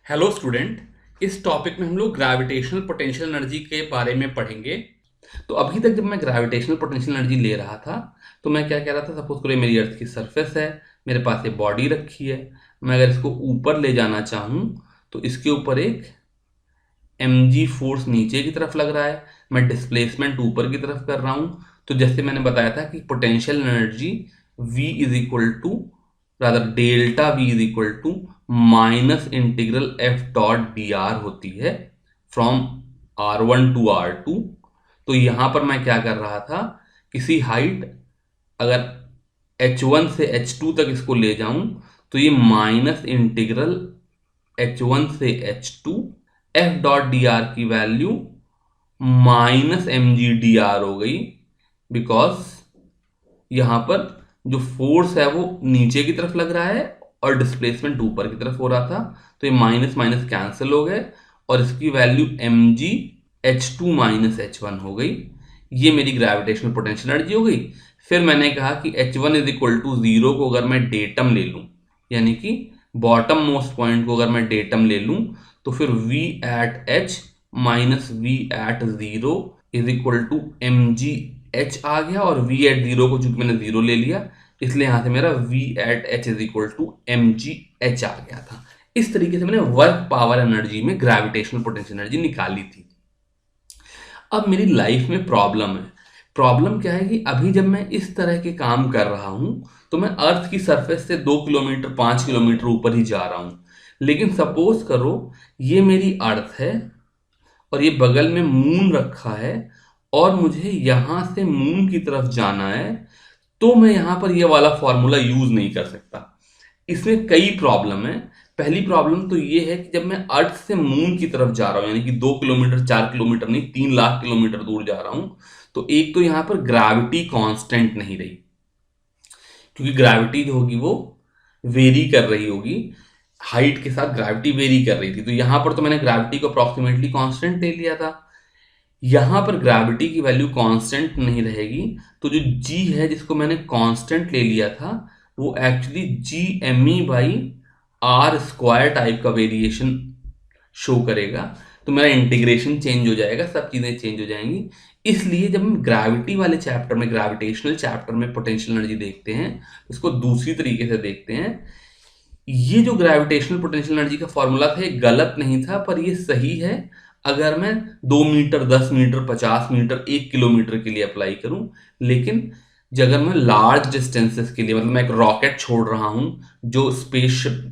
Hello student. इस topic में हम लोग ग्रेविटेशनल पोटेंशियल एनर्जी के बारे में पढ़ेंगे। तो अभी तक जब मैं ग्रेविटेशनल पोटेंशियल एनर्जी ले रहा था तो मैं क्या कह रहा था, सपोज करो ये मेरी अर्थ की सरफेस है, मेरे पास ये बॉडी रखी है। मैं अगर इसको ऊपर ले जाना चाहूँ तो इसके ऊपर एक mg फोर्स नीचे की तरफ लग रहा है, मैं डिस्प्लेसमेंट ऊपर की तरफ कर रहा हूँ। तो जैसे मैंने बताया था कि potential energy v is equal to rather delta v is equal to minus integral f dot D R होती है फ्रॉम r1 टू r2। तो यहां पर मैं क्या कर रहा था, किसी हाइट अगर h1 से h2 तक इसको ले जाऊं तो ये माइनस इंटीग्रल h1 से h2 f dot D R की value minus M G D R हो गई, बिकॉज यहां पर जो फोर्स है वो नीचे की तरफ लग रहा है और डिस्प्लेसमेंट ऊपर की तरफ हो रहा था। तो ये माइनस माइनस कैंसिल हो गए और इसकी value M G H two minus H one हो गई। ये मेरी ग्रेविटेशनल पोटेंशियल एनर्जी हो गई। फिर मैंने कहा कि H one is equal to zero को अगर मैं डेटम ले लूं, यानी कि बॉटम मोस्ट पॉइंट को अगर मैं डेटम ले लूं, तो फिर v at h minus V at zero is equal to M G H आ गया। और v एट जीरो को चूंकि मैंने जीरो ले लिया इसलिए यहां से मेरा v at h is equal to M G H आ गया था। इस तरीके से मैंने वर्क पावर एनर्जी में ग्रेविटेशनल पोटेंशियल एनर्जी निकाली थी। अब मेरी लाइफ में प्रॉब्लम है। प्रॉब्लम क्या है कि अभी जब मैं इस तरह के काम कर रहा हूं तो मैं अर्थ की सरफेस से 2 किलोमीटर 5 किलोमीटर ऊपर ही जा रहा हूं। लेकिन सपोज करो ये मेरी अर्थ है और ये बगल में मून रखा है और मुझे यहां से मून की तरफ जाना है, तो मैं यहां पर ये वाला फॉर्मूला यूज नहीं कर सकता। इसमें कई प्रॉब्लम है। पहली प्रॉब्लम तो ये है कि जब मैं अर्थ से मून की तरफ जा रहा हूं, यानी कि 2 किलोमीटर 4 किलोमीटर नहीं 3 लाख किलोमीटर दूर जा रहा हूं, तो एक तो यहां पर ग्रेविटी कांस्टेंट नहीं रही, क्योंकि ग्रेविटी जो होगी वो वेरी कर रही होगी, हाइट के साथ ग्रेविटी वेरी कर रही थी। तो यहां पर तो मैंने ग्रेविटी को अप्रोक्सीमेटली कांस्टेंट ले लिया था। यहां पर ग्रेविटी की वैल्यू कांस्टेंट नहीं रहेगी, तो जो g है जिसको मैंने कांस्टेंट ले लिया था वो actually G M E by R square type का वेरिएशन शो करेगा। तो मेरा इंटीग्रेशन चेंज हो जाएगा, सब चीजें चेंज हो जाएंगी। इसलिए जब हम ग्रेविटी वाले चैप्टर में, ग्रेविटेशनल चैप्टर में पोटेंशियल एनर्जी देखते हैं, इसको दूसरी तरीके से देखते हैं। ये जो ग्रेविटेशनल पोटेंशियल एनर्जी का फॉर्मूला था ये गलत नहीं था, पर ये सही है अगर मैं 2 मीटर 10 मीटर 50 मीटर 1 किलोमीटर के लिए अप्लाई करूं। लेकिन अगर मैं लार्ज डिस्टेंसेस के लिए, मतलब मैं एक रॉकेट छोड़ रहा हूं जो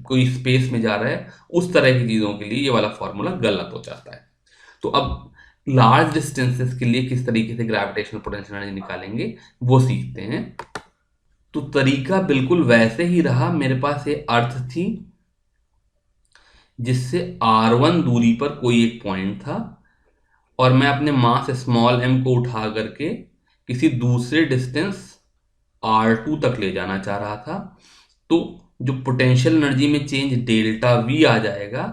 कोई स्पेस में जा रहा है, उस तरह की चीजों के लिए ये वाला फॉर्मूला गलत हो जाता है। तो अब लार्ज डिस्टेंसेस के लिए किस तरीके से ग्रेविटेशनल पोटेंशियल एनर्जी निकालेंगे वो सीखते हैं। तो तरीका बिल्कुल वैसे ही रहा। मेरे पास ये अर्थ थी जिससे r1 दूरी पर कोई एक पॉइंट था और मैं अपने मास स्मॉल m को उठा करके किसी दूसरे डिस्टेंस r2 तक ले जाना चाह रहा था। तो जो पोटेंशियल एनर्जी में चेंज डेल्टा v आ जाएगा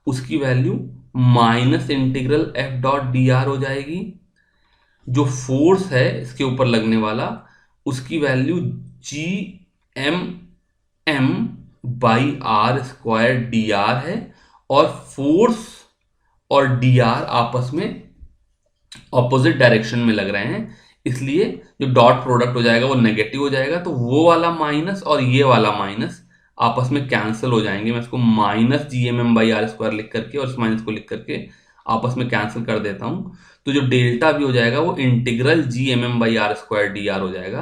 उसकी value minus integral f dot D R हो जाएगी। जो फोर्स है इसके ऊपर लगने वाला उसकी value G M M by R square D R है। और फोर्स और डी आर आपस में ऑपोजिट डायरेक्शन में लग रहे हैं, इसलिए जो डॉट प्रोडक्ट हो जाएगा वो नेगेटिव हो जाएगा। तो वो वाला माइनस और ये वाला माइनस आपस में कैंसिल हो जाएंगे। मैं इसको minus G M M by R square लिख करके और इस माइनस को लिख करके आपस में कैंसिल कर देता हूं। तो जो डेल्टा भी हो जाएगा वो integral G M M by R square D R हो जाएगा,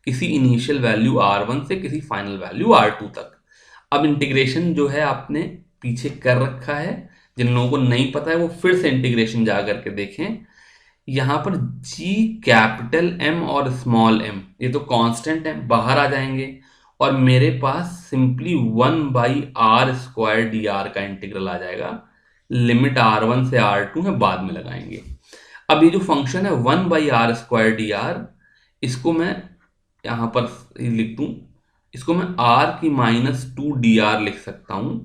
किसी इनिशियल वैल्यू r1 से किसी फाइनल वैल्यू r2 तक। अब इंटीग्रेशन जो है आपने पीछे कर रखा है, जिन लोगों को नहीं पता है वो फिर से इंटीग्रेशन जा करके देखें। यहां पर g कैपिटल M और स्मॉल m ये तो कांस्टेंट है, बाहर आ जाएंगे और मेरे पास simply 1 by R square D R का इंटीग्रल आ जाएगा। लिमिट r1 से r2 है, बाद में लगाएंगे। अब ये जो फंक्शन है 1 by R square D R, इसको मैं यहां पर लिख दूं, इसको मैं r की माइनस 2 डी आर लिख सकता हूं।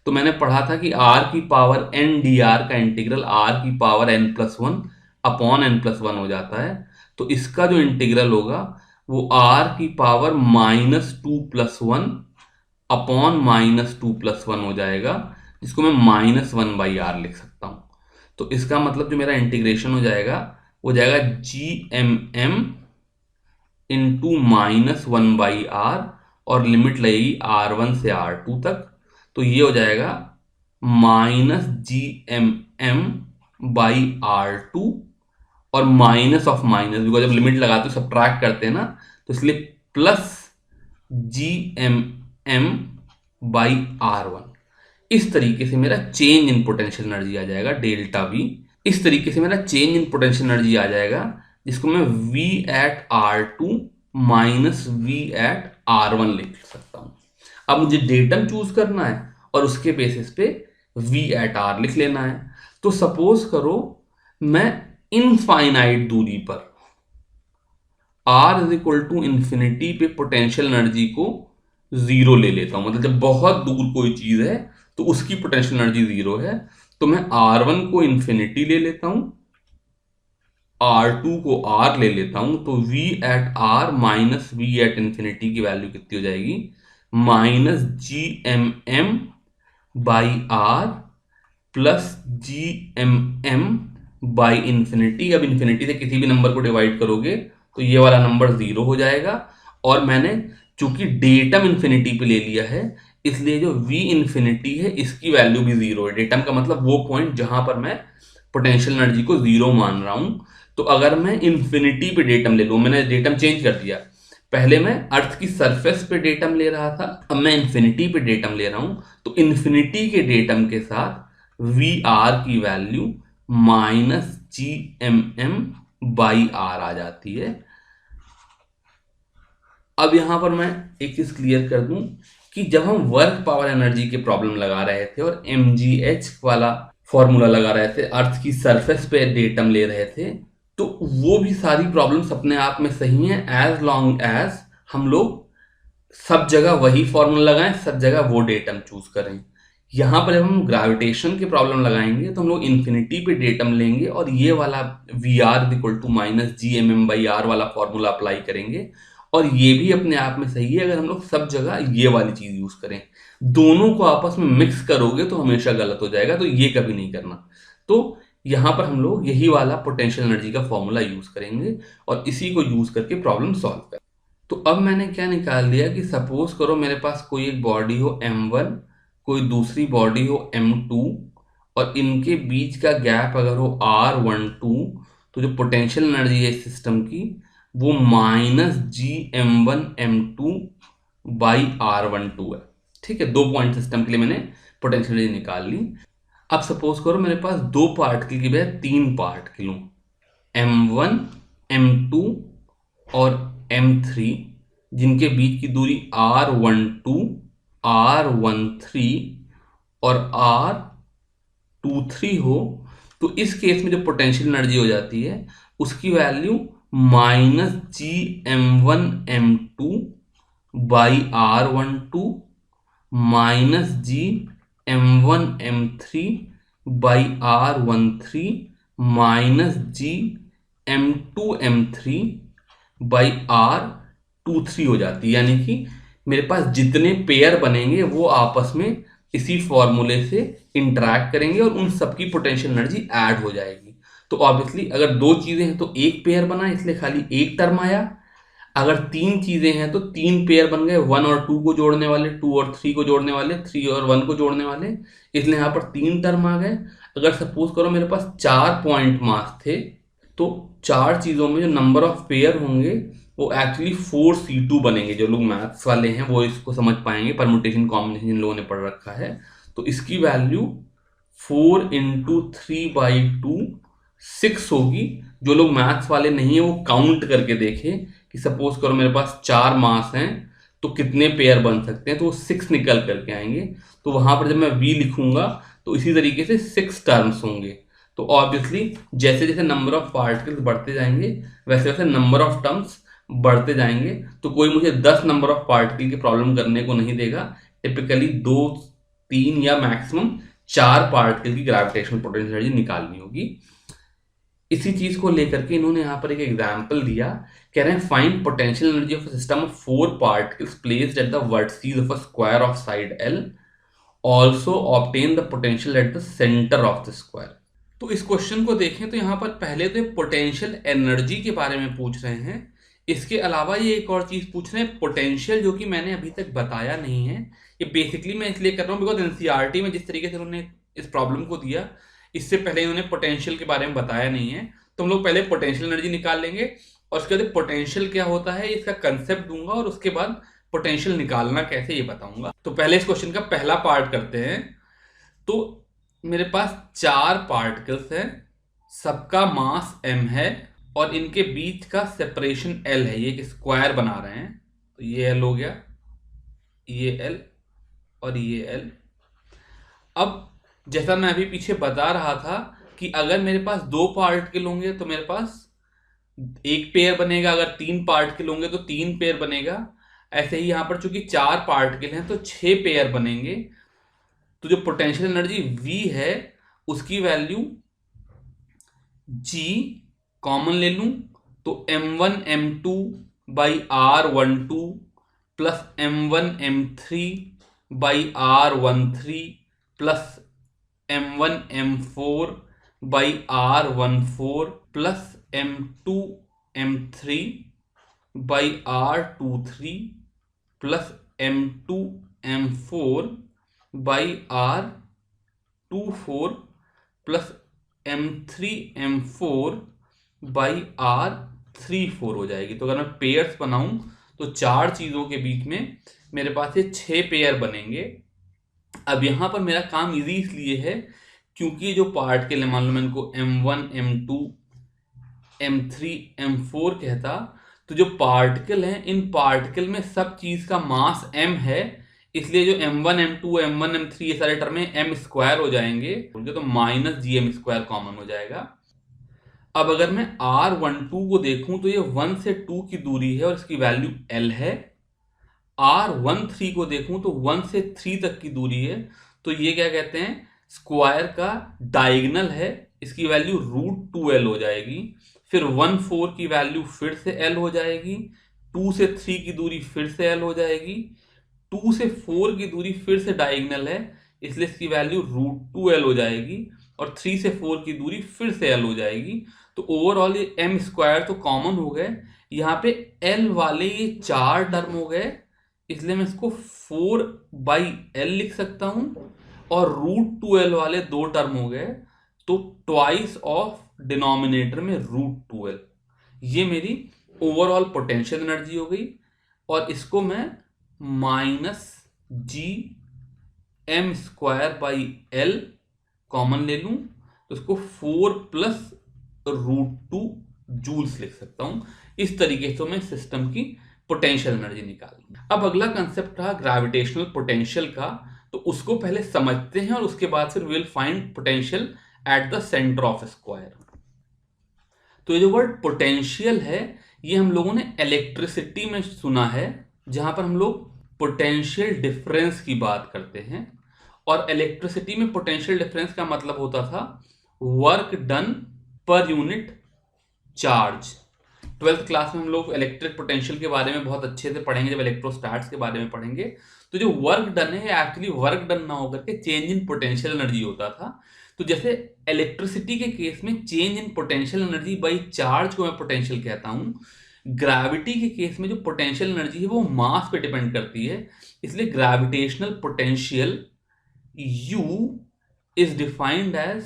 तो मैंने पढ़ा था कि r की पावर n डी आर का इंटीग्रल r की power n plus one upon n plus one हो जाता है। तो इसका जो इंटीग्रल होगा वो r की power minus 2 plus one upon minus 2 plus one हो जाएगा। जिसको मैं -1/r लिख सकता हूं। तो इसका मतलब जो मेरा इंटीग्रेशन हो जाएगा वो जाएगा GMM इंटू -1/r, और लिमिट लगेगी R1 से R2 तक। तो ये हो जाएगा -GMM/R2, और माइनस ऑफ माइनस, बिकॉज जब लिमिट लगाते हो सब्ट्रैक्ट करते हैं ना, तो इसलिए प्लस GMM/R1। इस तरीके से मेरा चेंज इन पोटेंशियल एनर्जी आ जाएगा डेल्टा V। इस तरीके से मेरा चेंज इन पोटेंशियल एनर्जी आ जाएगा, जिसको मैं V at R2 minus V at R1 लिख सकता हूं। अब मुझे डेटम चूज करना है और उसके बेसिस पे V एट R लिख लेना है। तो सपोज करो मैं इनफाइनाइट दूरी पर R is equal to infinity पे पोटेंशियल एनर्जी को जीरो ले लेता हूं, मतलब जब बहुत दूर कोई चीज है तो उसकी पोटेंशियल एनर्जी जीरो है, तो मैं R1 को इंफिनिटी ले लेता हूं, R2 को R ले लेता हूं, तो V at R minus V at infinity की वैल्यू कितनी हो जाएगी, -GMM/R प्लस GMM/इंफिनिटी। अब इंफिनिटी से किसी भी नंबर को डिवाइड करोगे तो ये वाला नंबर जीरो हो जाएगा, और मैंने चूंकि डेटम इंफिनिटी पे ले लिया है इसलिए जो V इंफिनिटी है इसकी वैल्यू भी जीरो है। डेटम का मतलब वो पॉइंट जहां पर मैं पोटेंशियल एनर्जी को जीरो मान रहा हूं। तो अगर मैं इंफिनिटी पे डेटम ले लूं, मैंने डेटम चेंज कर दिया, पहले मैं अर्थ की सरफेस पे डेटम ले रहा था, अब मैं इंफिनिटी पे डेटम ले रहा हूं, तो इंफिनिटी के डेटम के साथ VR की वैल्यू -GMM/R आ जाती है। अब यहां पर मैं एक चीज क्लियर कर दूं कि जब हम वर्क पावर एनर्जी के प्रॉब्लम लगा रहे थे और mgh वाला फॉर्मूला लगा रहे थे, अर्थ की सरफेस पे डेटम ले रहे थे, तो वो भी सारी प्रॉब्लम्स अपने आप में सही हैं एज लॉन्ग एज हम लोग सब जगह वही फॉर्मूला लगाएं, सब जगह वो डेटम चूज करें। यहां पर जब हम ग्रेविटेशन की प्रॉब्लम लगाएंगे तो हम लोग इन्फिनिटी पे डेटम लेंगे और ये वाला VR इक्वल टू -GMM/R वाला फॉर्मूला अप्लाई करेंगे, और ये भी अपने आप में सही है अगर हम लोग सब जगह ये वाली चीज यूज करें। दोनों को आपस में मिक्स करोगे तो हमेशा गलत हो जाएगा, तो ये कभी नहीं करना। तो यहां पर हम लोग यही वाला पोटेंशियल एनर्जी का फॉर्मूला यूज करेंगे और इसी को यूज करके प्रॉब्लम सॉल्व करेंगे। तो अब मैंने क्या निकाल लिया कि सपोज करो मेरे पास कोई एक बॉडी हो M1, कोई दूसरी बॉडी हो M2, और इनके बीच का गैप अगर हो R12, तो जो पोटेंशियल एनर्जी है इस सिस्टम की वो -GM1M2/R12 है। ठीक है, 2 पॉइंट सिस्टम के लिए मैंने पोटेंशियल एनर्जी निकाल ली। अब सपोज करो मेरे पास 2 पार्टिकल की बजाय 3 पार्टिकल हो, M1, M2 और M3, जिनके बीच की दूरी R12, R13 और R23 हो। तो इस केस में जो पोटेंशियल एनर्जी हो जाती है उसकी वैल्यू -GM1M2/R12 -GM1M3/R13 -GM2M3/R23 हो जाती है। यानी कि मेरे पास जितने पेयर बनेंगे वो आपस में इसी फॉर्मूले से इंटरैक्ट करेंगे और उन सबकी पोटेंशियल एनर्जी ऐड हो जाएगी। तो ऑब्वियसली अगर 2 चीजें हैं तो एक पेयर बना, इसलिए खाली एक टर्म आया। अगर 3 चीजें हैं तो 3 पेयर बन गए, 1 और 2 को जोड़ने वाले, 2 और 3 को जोड़ने वाले, 3 और 1 को जोड़ने वाले, इसलिए यहां पर 3 टर्म आ गए। अगर सपोज करो मेरे पास 4 पॉइंट मास थे, तो 4 चीजों में जो नंबर ऑफ पेयर होंगे वो एक्चुअली 4C2 बनेंगे। जो लोग मैथ्स वाले हैं वो इसको समझ पाएंगे, परमुटेशन कॉम्बिनेशन जिन लोगों ने पढ़ रखा है, तो इसकी वैल्यू 4 × 3/2 6 होगी। जो लोग मैथ्स वाले नहीं है वो काउंट करके देखें कि सपोज करो मेरे पास 4 मास हैं तो कितने पेयर बन सकते हैं, तो वो 6 निकल करके आएंगे। तो वहां पर जब मैं V लिखूंगा तो इसी तरीके से 6 टर्म्स होंगे। तो ऑब्वियसली जैसे जैसे नंबर ऑफ पार्टिकल्स बढ़ते जाएंगे वैसे वैसे नंबर ऑफ टर्म्स बढ़ते जाएंगे। तो कोई मुझे 10 नंबर ऑफ पार्टिकल की प्रॉब्लम करने को नहीं देगा। टिपिकली 2, 3 या मैक्सिमम 4 पार्टिकल की ग्रेविटेशनल पोटेंशियल एनर्जी निकालनी होगी। इसी चीज को लेकर के इन्होंने यहाँ पर एक एग्जाम्पल दिया, कह रहे हैं find potential energy of a system of 4 particles placed at the vertices of a square of side L also obtain the potential at the centre of the square. तो इस क्वेश्चन को देखें तो यहाँ पर पहले तो पोटेंशियल एनर्जी के बारे में पूछ रहे हैं, इसके अलावा ये एक और चीज पूछ रहे हैं पोटेंशियल, जो कि मैंने अभी तक बताया नहीं है। ये बेसिकली मैं इसलिए कर रहा हूँ बिकॉज एनसीईआरटी में जिस तरीके से उन्होंने इस प्रॉब्लम को दिया, इससे पहले इन्होंने पोटेंशियल के बारे में बताया नहीं है। तो हम लोग पहले पोटेंशियल एनर्जी निकाल लेंगे और उसके बाद पोटेंशियल क्या होता है इसका कंसेप्ट दूंगा, और उसके बाद पोटेंशियल निकालना कैसे ये बताऊंगा। तो पहले इस क्वेश्चन का पहला पार्ट करते हैं। तो मेरे पास 4 पार्टिकल्स हैं, सबका मास m है और इनके बीच का सेपरेशन l है। ये एक स्क्वायर बना रहे हैं, तो ये l हो गया, ये l और ये l। अब जैसा मैं अभी पीछे बता रहा था कि अगर मेरे पास 2 पार्टिकल होंगे तो मेरे पास एक पेयर बनेगा, अगर 3 पार्टिकल होंगे तो 3 पेयर बनेगा। ऐसे ही यहां पर चूंकि 4 पार्टिकल हैं तो 6 पेयर बनेंगे। तो जो पोटेंशियल एनर्जी V है उसकी वैल्यू G कॉमन ले लूं तो m1 m2 by r12 plus m1 m3 by r13 plus m1 m4 by r14 plus m2 m3 by r23 plus m2 m4 by r24 plus m3 m4 by r34 हो जाएगी। तो अगर मैं pairs बनाऊं तो 4 चीजों के बीच में मेरे पास ये 6 पेयर बनेंगे। अब यहां पर मेरा काम इजी इसलिए है क्योंकि जो पार्टिकल है, मान लो मैं इनको m1 m2 m3 m4 कहता, तो जो पार्टिकल हैं इन पार्टिकल में सब चीज का मास m है, इसलिए जो m1 m2 m1 m3 ये सारे टर्म में m स्क्वायर हो जाएंगे, तो माइनस gm स्क्वायर कॉमन हो जाएगा। अब अगर मैं r12 को देखूं तो ये 1 से 2 की दूरी है और इसकी वैल्यू l है। r13 को देखूं तो 1 से 3 तक की दूरी है, तो ये क्या कहते हैं, स्क्वायर का डायगोनल है, इसकी वैल्यू √2l हो जाएगी। फिर 1 4 की वैल्यू फिर से l हो जाएगी, 2 से 3 की दूरी फिर से l हो जाएगी, 2 से 4 की दूरी फिर से डायगोनल है, इसलिए इसकी वैल्यू √2l हो जाएगी, और 3 से 4 की दूरी फिर से l हो जाएगी। तो ओवरऑल ये m स्क्वायर तो कॉमन हो गए, यहाँ पे l वाले ये 4 टर्म हो गए, इसलिए मैं इसको 4/l लिख सकता हूं, और √2l वाले 2 टर्म हो गए, तो ट्वाइस ऑफ डिनोमिनेटर में √2l। ये मेरी ओवरऑल पोटेंशियल एनर्जी हो गई, और इसको मैं minus gm square by l common ले लूं तो इसको 4 प्लस √2 जूल्स लिख सकता हूं। इस तरीके से मैं सिस्टम की पोटेंशियल एनर्जी निकाल। अब अगला कंसेप्ट रहा ग्रेविटेशनल पोटेंशियल का, तो उसको पहले समझते हैं और उसके बाद फिर will find potential at the centre of square. तो ये जो वर्ड पोटेंशियल है ये हम लोगों ने इलेक्ट्रिसिटी में सुना है, जहां पर हम लोग पोटेंशियल डिफरेंस की बात करते हैं, और इलेक्ट्रिसिटी में पोटेंशियल डिफरेंस का मतलब होता था work done per unit charge. 12th class में हम लोग इलेक्ट्रिक पोटेंशियल के बारे में बहुत अच्छे से पढ़ेंगे, जब इलेक्ट्रोस्टैट्स के बारे में पढ़ेंगे। तो जो वर्क डन है एक्चुअली वर्क डन ना होकर के चेंज इन पोटेंशियल एनर्जी होता था। तो जैसे इलेक्ट्रिसिटी के केस में change in potential energy by charge को मैं पोटेंशियल कहता हूं, ग्रेविटी के केस में जो पोटेंशियल एनर्जी है वो मास पे डिपेंड करती है, इसलिए gravitational potential U is defined as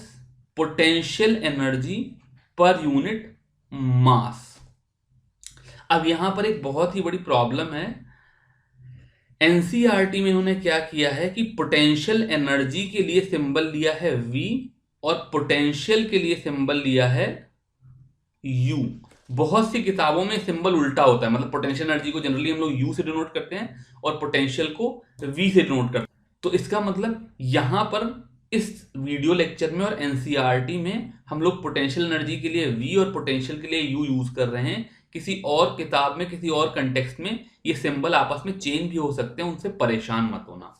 potential energy per unit mass. अब यहां पर एक बहुत ही बड़ी प्रॉब्लम है, एनसीईआरटी में इन्होंने क्या किया है कि पोटेंशियल एनर्जी के लिए सिंबल लिया है V और पोटेंशियल के लिए सिंबल लिया है U। बहुत सी किताबों में सिंबल उल्टा होता है, मतलब पोटेंशियल एनर्जी को जनरली हम लोग U से डिनोट करते हैं और पोटेंशियल को V से डिनोट करते हैं। तो इसका मतलब यहां पर इस वीडियो लेक्चर में और एनसीईआरटी में हम लोग पोटेंशियल एनर्जी के लिए V और पोटेंशियल के लिए U यूज कर रहे हैं। किसी और किताब में किसी और कंटेक्स्ट में ये सिंबल आपस में चेंज भी हो सकते हैं, उनसे परेशान मत होना।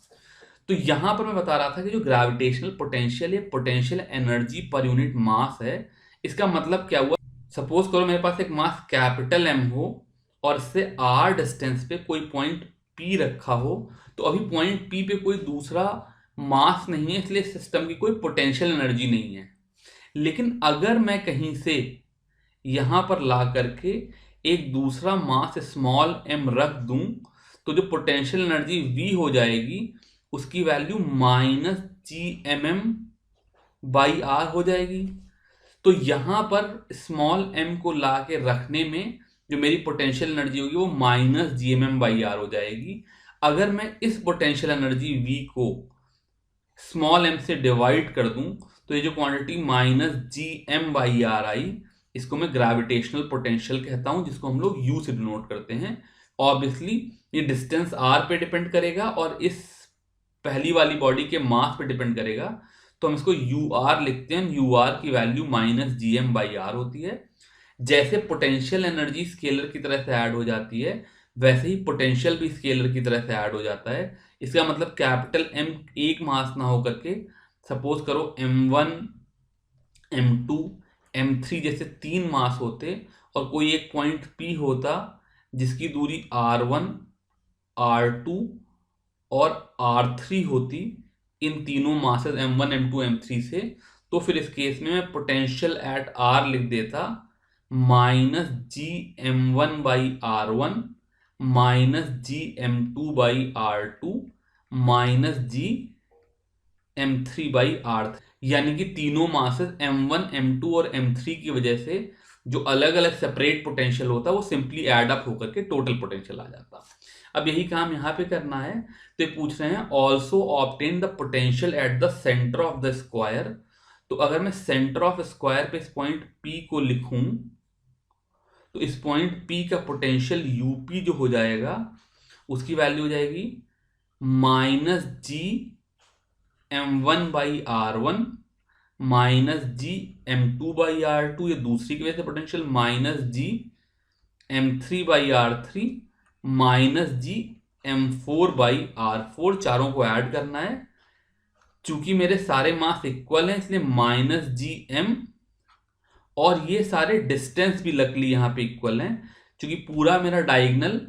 तो यहां पर मैं बता रहा था कि जो ग्रेविटेशनल पोटेंशियल है पोटेंशियल एनर्जी पर यूनिट मास है। इसका मतलब क्या हुआ, सपोज करो मेरे पास एक मास कैपिटल M हो और इससे r डिस्टेंस पे कोई पॉइंट P रखा हो, तो अभी पॉइंट P पे कोई दूसरा मास नहीं है इसलिए सिस्टम की कोई पोटेंशियल एनर्जी नहीं है। लेकिन अगर मैं कहीं से यहां पर ला करके एक दूसरा मास स्मॉल m रख दूं तो जो पोटेंशियल एनर्जी V हो जाएगी उसकी वैल्यू -Gmm/r हो जाएगी। तो यहां पर स्मॉल m को ला के रखने में जो मेरी पोटेंशियल एनर्जी होगी वो -Gmm/r हो जाएगी। अगर मैं इस पोटेंशियल एनर्जी V को स्मॉल m से डिवाइड कर दूं तो ये जो क्वांटिटी -Gm/r आई इसको मैं ग्रेविटेशनल पोटेंशियल कहता हूं, जिसको हम लोग U से डिनोट करते हैं। ऑब्वियसली ये डिस्टेंस r पे डिपेंड करेगा और इस पहली वाली बॉडी के मास पे डिपेंड करेगा, तो हम इसको UR लिखते हैं। UR की वैल्यू -Gm/r होती है। जैसे पोटेंशियल एनर्जी स्केलर की तरह से ऐड हो जाती है वैसे ही पोटेंशियल भी स्केलर की तरह से ऐड हो जाता है। इसका मतलब कैपिटल M एक मास ना होकर के सपोज करो M1 M2 M3 जैसे 3 मास होते और कोई एक पॉइंट P होता जिसकी दूरी R1 R2 और R3 होती इन तीनों मासेस M1 M2 M3 से, तो फिर इस केस में मैं पोटेंशियल एट R लिख देता -Gm1/r1 -Gm2/r2 -Gm3/r3, यानी कि तीनों मासेस M1 M2 और M3 की वजह से जो अलग अलग सेपरेट पोटेंशियल होता है वो सिंपली एड अप होकर के टोटल पोटेंशियल आ जाता। अब यही काम यहाँ पे करना है। तो ये पूछ रहे हैं also obtain the potential at the centre of the square. तो अगर मैं सेंटर ऑफ स्क्वायर पे इस पॉइंट P को लिखूं तो इस पॉइंट P का पोटेंशियल UP जो हो जाएगा उसकी वैल्यू हो जाएगी -Gm1/r1 -Gm2/r2, ये दूसरी की वजह से पोटेंशियल -Gm3/r3 -Gm4/r4, चारों को ऐड करना है। चूंकि मेरे सारे मास इक्वल हैं इसलिए -Gm, और ये सारे डिस्टेंस भी लकली यहां पे इक्वल हैं। चूंकि पूरा मेरा डायगोनल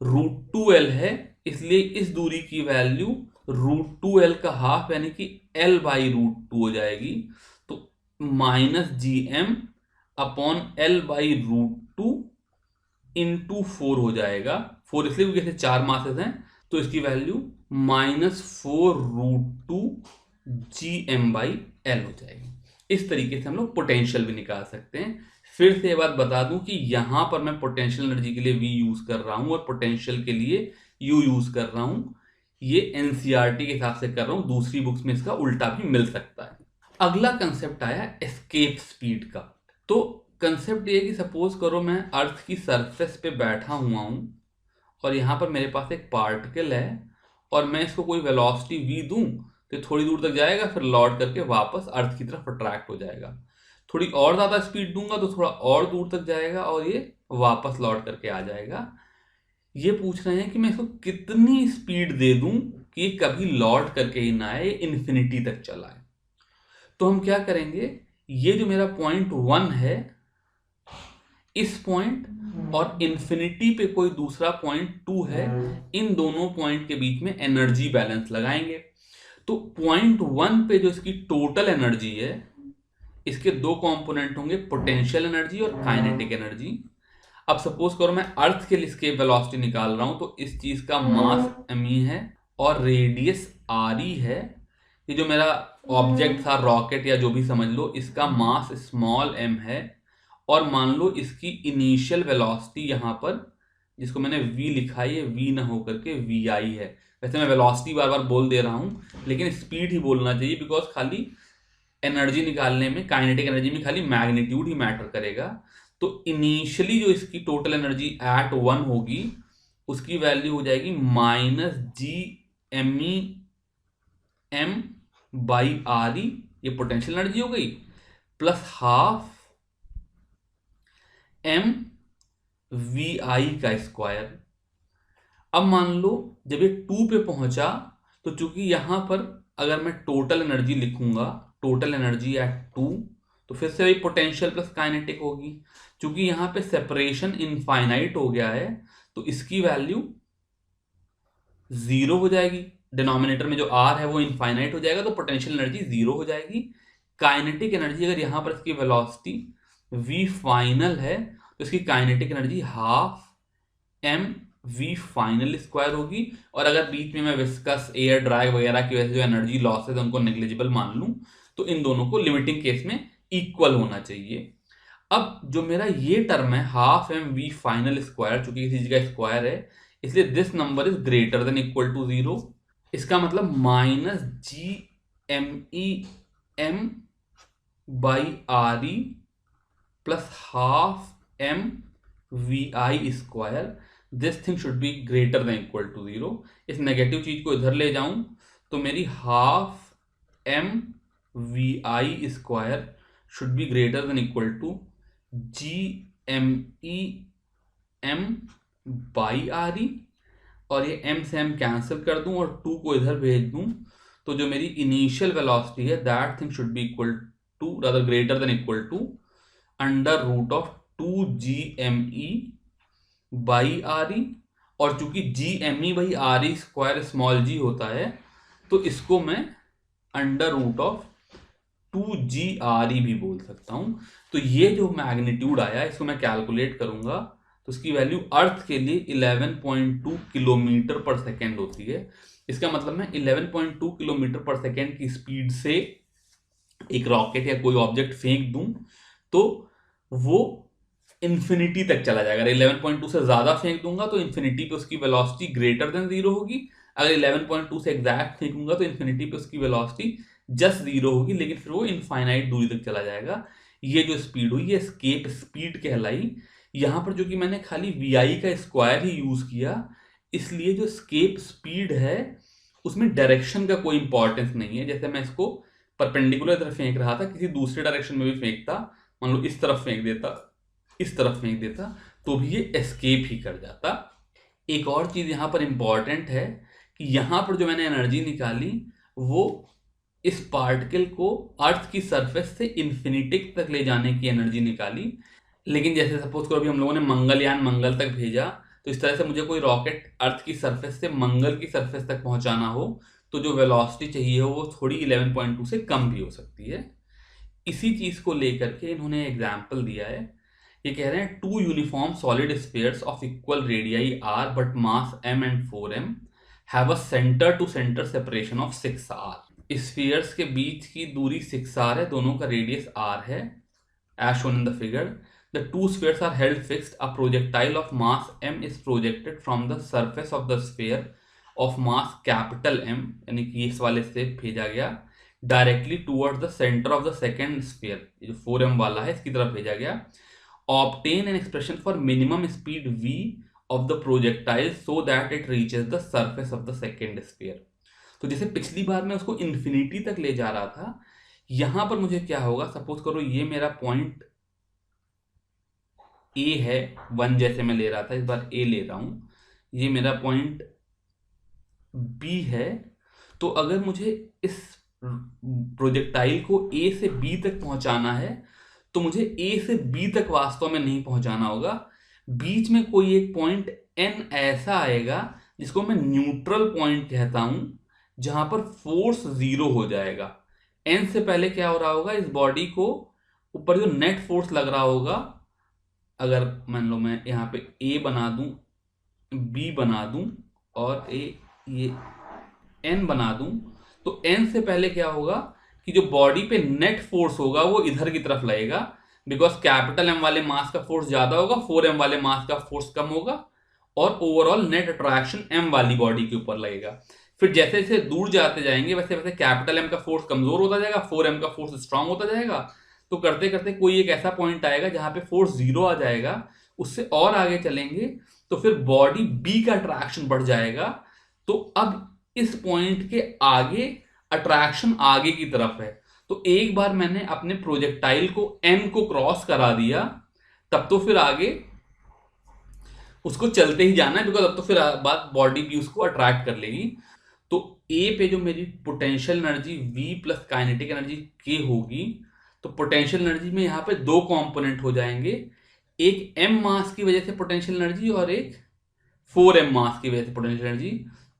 √2l है इसलिए इस दूरी की वैल्यू √2l का हाफ यानी कि l/√2 हो जाएगी। तो -Gm/l/√2 × 4 हो जाएगा। 4 इसलिए क्योंकि ऐसे 4 मासेस हैं, तो इसकी वैल्यू -4√2 Gm/l हो जाएगी। इस तरीके से हम लोग पोटेंशियल भी निकाल सकते हैं। फिर से ये बात बता दूं कि यहां पर मैं पोटेंशियल एनर्जी के लिए V यूज कर रहा हूं और पोटेंशियल के लिए U यूज कर रहा हूं। ये NCERT के हिसाब से कर रहा हूं, दूसरी बुक्स में इसका उल्टा भी मिल सकता है। अगला कंसेप्ट आया एस्केप स्पीड का। तो कंसेप्ट ये कि सपोज करो मैं अर्थ की सरफेस पे बैठा हुआ हूं और यहां पर मेरे पास एक पार्टिकल है और मैं इसको कोई वेलोसिटी V दूं तो थोड़ी दूर तक जाएगा, फिर लौट करके वापस अर्थ की तरफ अट्रैक्ट हो जाएगा। थोड़ी और ज्यादा स्पीड दूंगा तो थोड़ा और दूर तक जाएगा और ये वापस लौट करके आ जाएगा। ये पूछ रहे हैं कि मैं इसको कितनी स्पीड दे दूं कि ये कभी लौट करके ही ना आए, इन्फिनिटी तक चला है। तो हम क्या करेंगे, ये जो मेरा पॉइंट 1 है इस पॉइंट और इन्फिनिटी पे कोई दूसरा पॉइंट 2 है, इन दोनों पॉइंट के बीच में एनर्जी बैलेंस लगाएंगे। तो पॉइंट 1 पे जो इसकी टोटल एनर्जी है इसके दो कंपोनेंट होंगे, पोटेंशियल एनर्जी और काइनेटिक एनर्जी। अब सपोज करो मैं अर्थ के लिए इसके वेलोसिटी निकाल रहा हूं तो इस चीज का मास m है और रेडियस r है। ये जो मेरा ऑब्जेक्ट था रॉकेट या जो भी समझ लो, इसका मास स्मॉल m है और मान लो इसकी इनिशियल वेलोसिटी यहां पर जिसको मैंने v लिखा है ये v ना होकर के vi है। वैसे मैं वेलोसिटी बार बार बोल दे रहा हूं लेकिन स्पीड ही बोलना चाहिए बिकॉज खाली एनर्जी निकालने में, काइनेटिक एनर्जी में खाली मैग्नीट्यूड ही मैटर करेगा। तो इनिशियली जो इसकी टोटल एनर्जी एट 1 होगी उसकी वैल्यू हो जाएगी -Gmem/re, ये पोटेंशियल एनर्जी हो गई, प्लस हाफ mvi का स्क्वायर। अब मान लो जब ये 2 पे पहुंचा तो चूंकि यहां पर अगर मैं टोटल एनर्जी लिखूंगा, टोटल एनर्जी एट 2, तो फिर से वही पोटेंशियल प्लस काइनेटिक होगी। चूंकि यहां पे सेपरेशन इनफाइनाइट हो गया है तो इसकी वैल्यू 0 हो जाएगी। डिनोमिनेटर में जो आर है वो इनफाइनाइट हो जाएगा, तो पोटेंशियल एनर्जी जीरो हो जाएगी। काइनेटिक एनर्जी, अगर यहां पर इसकी वेलोसिटी v फाइनल है तो इसकी kinetic energy half M V final square होगी। और अगर बीच में मैं विस्कस एयर ड्रैग वगैरह की वजह से जो एनर्जी लॉसेज है उनको नेग्लिजिबल मान लूं, तो इन दोनों को लिमिटिंग केस में इक्वल होना चाहिए। अब जो मेरा ये टर्म है half M V final square, चूंकि किसी चीज का स्क्वायर है इसलिए this number is greater than equal to zero. इसका मतलब minus G M E M by R E plus half M V I square, this thing should be greater than equal to zero. इस negative चीज को इधर ले जाऊं तो मेरी half M V I square should be greater than equal to ji M E M by R E, और ये m से m कैंसिल कर दूं और 2 को इधर भेज दूं, तो जो मेरी इनिशियल वेलोसिटी है that thing should be equal to rather greater than equal to under root of 2gme by R E. और चूंकि gme by R E square small g होता है तो इसको मैं अंडर रूट ऑफ 2g भी बोल सकता हूं। तो ये जो मैग्नीट्यूड आया इसको मैं कैलकुलेट करूंगा तो इसकी वैल्यू अर्थ के लिए 11.2 किलोमीटर पर सेकेंड होती है। इसका मतलब मैं 11.2 किलोमीटर पर सेकेंड की स्पीड से एक रॉकेट या कोई ऑब्जेक्ट फेंक दूं तो वो इंफिनिटी तक चला जाएगा। अगर 11.2 से ज्यादा फेंक दूंगा तो इंफिनिटी पे उसकी वेलोसिटी ग्रेटर देन जीरो होगी, अगर 11.2 से एग्जैक्ट फेंकूंगा तो इंफिनिटी पे उसकी वेलोसिटी जस्ट जीरो होगी, लेकिन फिर वो इनफाइनाइट दूरी तक चला जाएगा। ये जो स्पीड हुई ये एस्केप स्पीड कहलाई। यहां पर जो कि मैंने खाली वी आई का स्क्वायर ही यूज किया, इसलिए जो एस्केप स्पीड है उसमें डायरेक्शन का कोई इंपॉर्टेंस नहीं है। जैसे मैं इसको परपेंडिकुलर तरफ फेंक रहा था, किसी दूसरे डायरेक्शन में भी फेंकता, मान लो इस तरफ फेंक देता, इस तरफ फेंक देता, तो भी ये एस्केप ही कर जाता। एक और चीज यहां पर इंपॉर्टेंट है कि यहां पर जो मैंने एनर्जी निकाली वो इस पार्टिकल को अर्थ की सरफेस से इंफिनिटी तक ले जाने की एनर्जी निकाली। लेकिन जैसे सपोज करो अभी हम लोगों ने मंगलयान मंगल तक भेजा, तो इस तरह से मुझे कोई रॉकेट अर्थ की सरफेस से मंगल की सरफेस तक पहुंचाना हो तो जो वेलोसिटी चाहिए हो वो थोड़ी 11.2 से कम भी हो सकती है। इसी चीज को लेकर के इन्होंने एग्जाम्पल दिया है। ये कह रहे हैं 2 uniform solid spheres of equal radii R but mass m and 4m have a centre to centre separation of 6r। Spheres के बीच की दूरी 6r है, दोनों का रेडियस r है as shown in the figure. The two spheres are held fixed. A projectile of mass m is projected from the surface of the sphere of mass capital M, यानी कि इस वाले से भेजा गया directly towards the center of the second sphere, जो 4m वाला है इसकी तरफ भेजा गया। Obtain an expression for minimum speed v of the projectile so that it reaches the surface of the second sphere. तो जैसे पिछली बार मैं उसको इंफिनिटी तक ले जा रहा था, यहां पर मुझे क्या होगा, सपोज करो ये मेरा पॉइंट ए है, 1 जैसे मैं ले रहा था, इस बार ए ले रहा हूं, ये मेरा पॉइंट बी है। तो अगर मुझे इस प्रोजेक्टाइल को ए से बी तक पहुंचाना है तो मुझे ए से बी तक वास्तव में नहीं पहुंचाना होगा, बीच में कोई एक पॉइंट एन ऐसा आएगा जिसको मैं न्यूट्रल पॉइंट कहता हूं, जहां पर फोर्स जीरो हो जाएगा। एन से पहले क्या हो रहा होगा, इस बॉडी को ऊपर जो नेट फोर्स लग रहा होगा, अगर मान लो मैं यहाँ पे ए बना दूं, बी बना दूं और ये एन बना दूं, तो एन से पहले क्या होगा कि जो बॉडी पे नेट फोर्स होगा वो इधर की तरफ लगेगा, बिकॉज कैपिटल एम वाले मास का फोर्स ज्यादा होगा, 4m वाले मास का फोर्स कम होगा, और ओवरऑल नेट अट्रैक्शन एम वाली बॉडी के ऊपर लगेगा। फिर जैसे जैसे दूर जाते जाएंगे वैसे वैसे कैपिटल एम का फोर्स कमजोर होता जाएगा, 4m का फोर्स स्ट्रांग होता जाएगा। तो करते करते कोई एक ऐसा पॉइंट आएगा जहां पे फोर्स जीरो आ जाएगा, उससे और आगे चलेंगे तो फिर बॉडी बी का अट्रैक्शन बढ़ जाएगा। तो अब इस पॉइंट के आगे अट्रैक्शन आगे की तरफ है, तो एक बार मैंने अपने प्रोजेक्टाइल को एन को क्रॉस करा दिया, तब तो फिर आगे उसको चलते ही जाना है, बिकॉज अब तो फिर बात बॉडी भी उसको अट्रैक्ट कर लेगी। तो ए पे जो मेरी potential energy V plus kinetic energy K होगी, तो पोटेंशियल एनर्जी में यहाँ पे दो कंपोनेंट हो जाएंगे, एक m मास की वजह से पोटेंशियल एनर्जी और एक 4m मास की वजह से पोटेंशियल एनर्जी।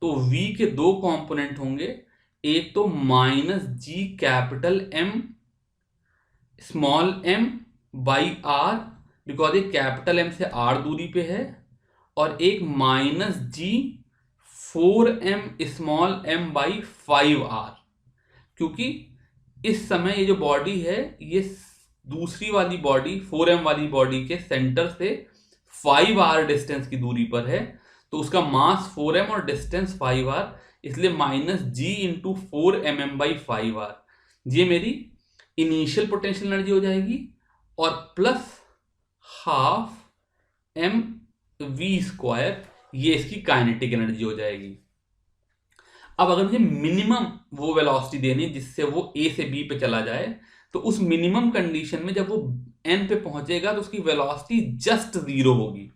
तो v के दो कंपोनेंट होंगे, एक तो minus G capital M small M by R, because ये कैपिटल एम से आर दूरी पे है, और एक minus G 4m small M by 5r, क्योंकि इस समय ये जो बॉडी है ये दूसरी वाली बॉडी 4m वाली बॉडी के सेंटर से 5r डिस्टेंस की दूरी पर है, तो उसका मास 4m और डिस्टेंस 5r, इसलिए minus ji into 4mm by 5r, ये मेरी इनिशियल पोटेंशियल एनर्जी हो जाएगी, और plus half M V square, ये इसकी काइनेटिक एनर्जी हो जाएगी। अब अगर मुझे मिनिमम वो वेलोसिटी देनी है जिससे वो ए से बी पे चला जाए, तो उस मिनिमम कंडीशन में जब वो एन पे पहुंचेगा तो उसकी वेलोसिटी जस्ट 0 होगी।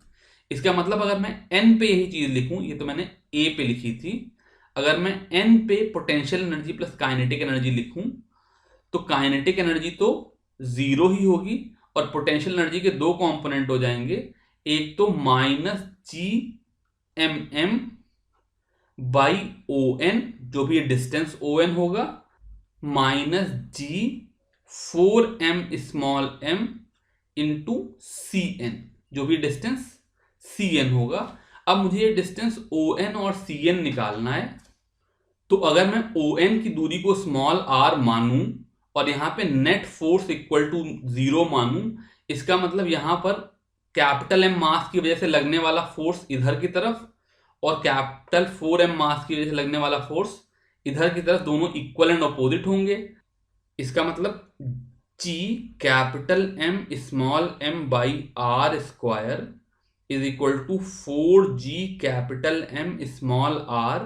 इसका मतलब अगर मैं एन पे यही चीज लिखूं, ये तो मैंने ए पे लिखी थी, अगर मैं एन पे potential energy plus kinetic energy लिखूं तो काइनेटिक एनर्जी तो 0 ही होगी, और पोटेंशियल एनर्जी के दो कंपोनेंट हो जाएंगे, एक तो minus G M M by O N, जो भी डिस्टेंस ओ एन होगा, minus G 4m small M into C N, जो भी डिस्टेंस सी एन होगा। अब मुझे ये डिस्टेंस ओ एन और सी एन निकालना है, तो अगर मैं ओ एन की दूरी को स्मॉल आर मानूं और यहां पे नेट फोर्स इक्वल टू 0 मानूं, इसका मतलब यहां पर कैपिटल एम मास की वजह से लगने वाला फोर्स इधर की तरफ और कैपिटल 4m मास की वजह से लगने वाला फोर्स इधर की तरफ, दोनों इक्वल एंड अपोजिट होंगे। इसका मतलब G capital M small m by R square is equal to 4G capital M small r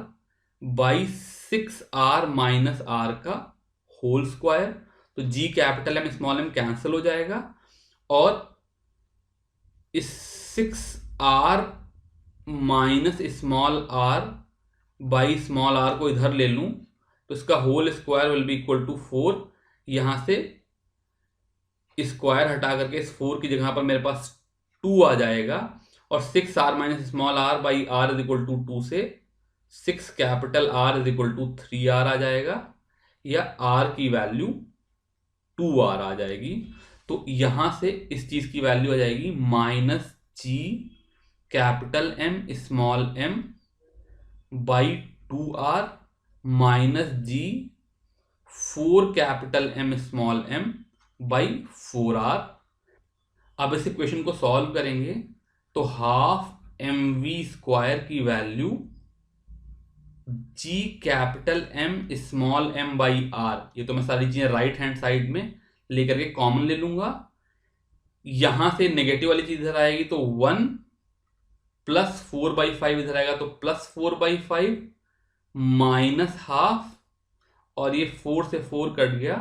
by 6r minus r का होल स्क्वायर। तो G capital M small m cancel हो जाएगा, और इस 6r minus small r by small r को इधर ले लूं तो इसका whole square will be equal to 4। यहां से स्क्वायर हटा करके इस 4 की जगह पर मेरे पास 2 आ जाएगा, और 6r minus small r by r is equal to 2 से 6 capital R is equal to 3r आ जाएगा, या r की वैल्यू 2r आ जाएगी। तो यहां से इस चीज की वैल्यू आ जाएगी minus G capital M small m by 2r minus G 4 capital M small m by 4r। अब इस इक्वेशन को सॉल्व करेंगे तो हाफ एम वी स्क्वायर की value G capital M small m by r, ये तो मैं सारी चीजें राइट हैंड साइड में लेकर के कॉमन ले लूंगा, यहां से नेगेटिव वाली चीज इधर आएगी तो 1 प्लस 4/5 इधर आएगा तो प्लस 4/5 माइनस हाफ, और ये 4 से 4 कट गया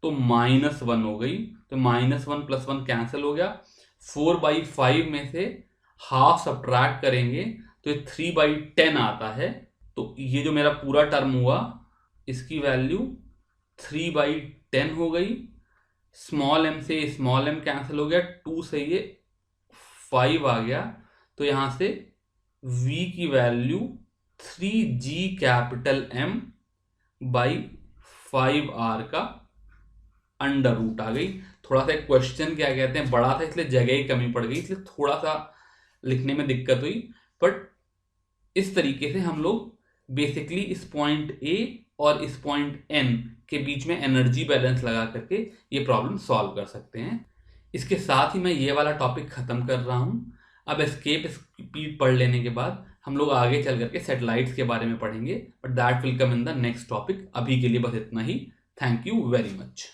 तो -1 हो गई, तो -1 प्लस 1 कैंसिल हो गया। 4/5 में से हाफ सब्ट्रैक्ट करेंगे तो ये 3/10 आता है, तो ये जो मेरा पूरा टर्म हुआ इसकी वैल्यू 3/10 हो गई। स्मॉल m से स्मॉल m कैंसिल हो गया, 2 से ये 5 आ गया, तो यहां से v की value 3g capital M by 5r का अंडर रूट आ गई। थोड़ा सा क्वेश्चन क्या कहते हैं बड़ा था, इसलिए जगह की कमी पड़ गई, इसलिए थोड़ा सा लिखने में दिक्कत हुई, बट इस तरीके से हम लोग बेसिकली इस पॉइंट A और इस पॉइंट N के बीच में एनर्जी बैलेंस लगा करके ये प्रॉब्लम सॉल्व कर सकते हैं। इसके साथ ही मैं ये वाला टॉपिक खत्म कर रहा हूं। अब एस्केप स्पीड पढ़ लेने के बाद हम लोग आगे चल करके सैटेलाइट्स के बारे में पढ़ेंगे, but that will come in the next topic. अभी के लिए बस इतना ही। Thank you very much.